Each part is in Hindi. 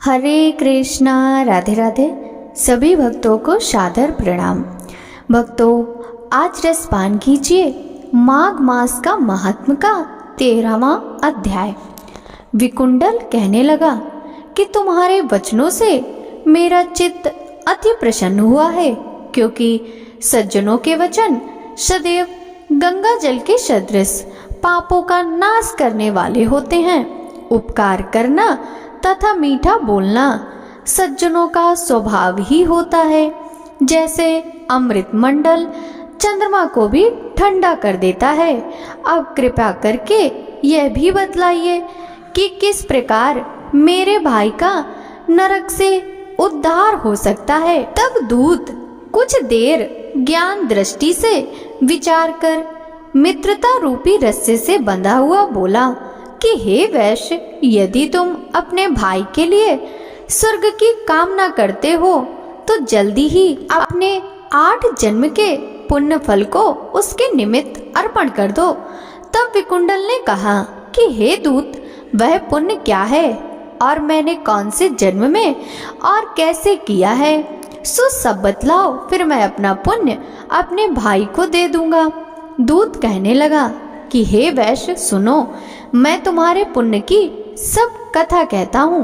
हरे कृष्णा। राधे राधे। सभी भक्तों को सादर प्रणाम। भक्तों, आज रसपान कीजिए माघ मास का महात्म का 13वां अध्याय। विकुंडल कहने लगा कि तुम्हारे वचनों से मेरा चित्त अति प्रसन्न हुआ है, क्योंकि सज्जनों के वचन सदैव गंगा जल के सदृश पापों का नाश करने वाले होते हैं। उपकार करना तथा मीठा बोलना सज्जनों का स्वभाव ही होता है। जैसे अमृत मंडल चंद्रमा को भी ठंडा कर देता है। अब कृपया करके यह भी बतलाइए कि किस प्रकार मेरे भाई का नरक से उद्धार हो सकता है। तब दूत कुछ देर ज्ञान दृष्टि से विचार कर मित्रता रूपी रस्से से बंधा हुआ बोला कि हे वैश्य, यदि तुम अपने भाई के लिए स्वर्ग की कामना करते हो तो जल्दी ही अपने 8 जन्म के पुण्य फल को उसके निमित्त अर्पण कर दो। तब विकुंडल ने कहा कि हे दूत, वह पुण्य क्या है और मैंने कौन से जन्म में और कैसे किया है, सो सब बतलाओ, फिर मैं अपना पुण्य अपने भाई को दे दूंगा। दूत कहने लगा कि हे वैश्य सुनो, मैं तुम्हारे पुण्य की सब कथा कहता हूँ।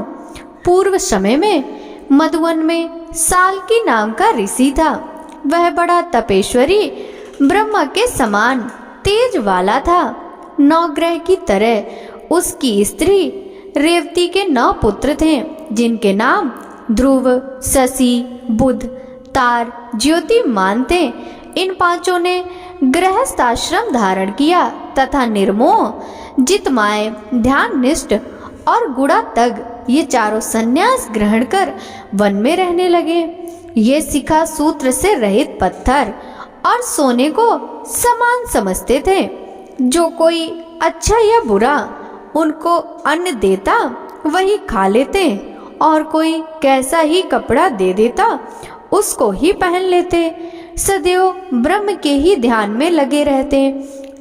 पूर्व समय में मधुवन में साल्की नाम का ऋषि था। वह बड़ा तपेश्वरी ब्रह्मा के समान तेज वाला था। 9 ग्रह की तरह उसकी स्त्री रेवती के 9 पुत्र थे, जिनके नाम ध्रुव, शशि, बुध, तार, ज्योतिमान थे। इन 5 ने गृहस्थाश्रम धारण किया तथा निर्मोह, जितमाय, ध्याननिष्ठ और गुणातग ये 4 संन्यास ग्रहण कर वन में रहने लगे। ये शिखा सूत्र से रहित पत्थर और सोने को समान समझते थे। जो कोई अच्छा या बुरा उनको अन्न देता वही खा लेते, और कोई कैसा ही कपड़ा दे देता उसको ही पहन लेते। सदैव ब्रह्म के ही ध्यान में लगे रहते।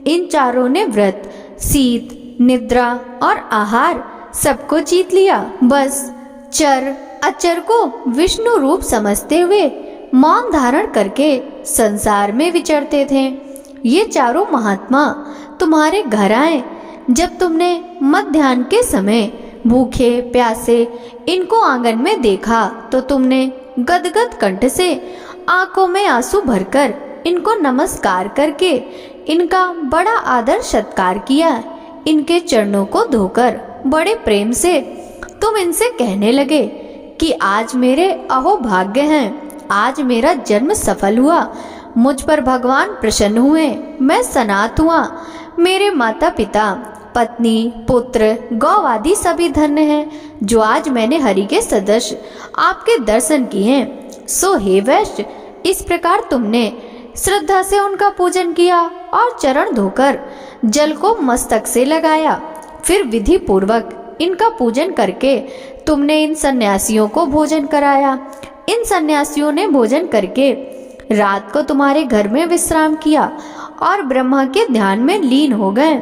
इन 4 ने व्रत, शीत, निद्रा और आहार सबको जीत लिया। बस चर अचर को विष्णु रूप समझते हुए मौन धारण करके संसार में विचरते थे। ये 4 महात्मा तुम्हारे घर आए। जब तुमने मध्याह्न के समय भूखे प्यासे इनको आंगन में देखा तो तुमने गदगद कंठ से आंखों में आंसू भरकर इनको नमस्कार करके इनका बड़ा आदर सत्कार किया। इनके चरणों को धोकर बड़े प्रेम से तुम इनसे कहने लगे कि आज मेरे अहोभाग्य हैं, आज मेरा जन्म सफल हुआ, मुझ पर भगवान प्रसन्न हुए, मैं सनात हुआ, मेरे माता पिता, पत्नी, पुत्र, गौ आदि सभी धन्य हैं, जो आज मैंने हरि के सदस्य आपके दर्शन किए हैं। सो हे वैश्य, इस प्रकार तुमने श्रद्धा से उनका पूजन किया और चरण धोकर जल को मस्तक से लगाया। फिर विधि पूर्वक इनका पूजन करके तुमने इन सन्यासियों को भोजन कराया। इन सन्यासियों ने भोजन करके रात को तुम्हारे घर में विश्राम किया और ब्रह्मा के ध्यान में लीन हो गए।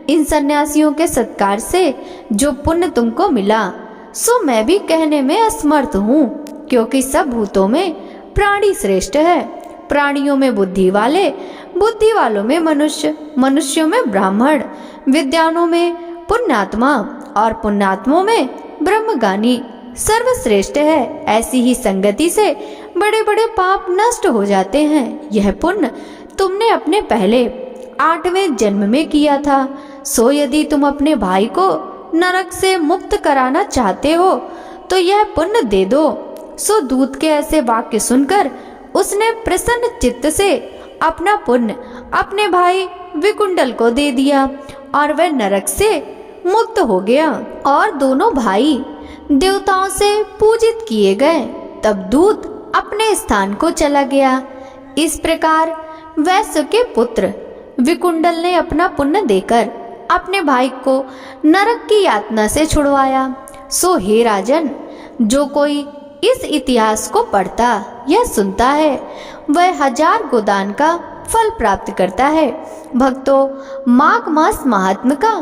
इन सन्यासियों के सत्कार से जो पुण्य तुमको मिला सो मैं भी कहने में असमर्थ हूँ, क्योंकि सब भूतों में प्राणी श्रेष्ठ है। प्राणियों में बुद्धि वाले, बुद्धि वालों में मनुष्य, मनुष्यों में ब्राह्मण, विद्वानों में पुण्यात्मा और पुण्यात्मों में ब्रह्मगानी सर्वश्रेष्ठ है। ऐसी ही संगति से बड़े बड़े पाप नष्ट हो जाते हैं। यह पुण्य तुमने अपने पहले 8वें जन्म में किया था। सो यदि तुम अपने भाई को नरक से मुक्त कराना चाहते हो तो यह पुण्य दे दो। सो दूत के ऐसे वाक्य सुनकर उसने प्रसन्न चित्त से अपना पुण्य अपने भाई विकुंडल को दे दिया और वह नरक से मुक्त हो गया और दोनों भाई देवताओं से पूजित किए गए। तब दूत अपने स्थान को चला गया। इस प्रकार वैश्य के पुत्र विकुंडल ने अपना पुण्य देकर अपने भाई को नरक की यातना से छुड़वाया। सो हे राजन, जो कोई इस इतिहास को पढ़ता या सुनता है वह 1000 गोदान का फल प्राप्त करता है। भक्तों, माघ मास महात्म का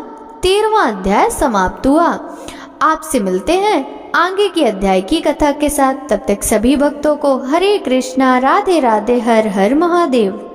13वां अध्याय समाप्त हुआ। आपसे मिलते हैं आगे की अध्याय की कथा के साथ। तब तक सभी भक्तों को हरे कृष्णा, राधे राधे, हर हर महादेव।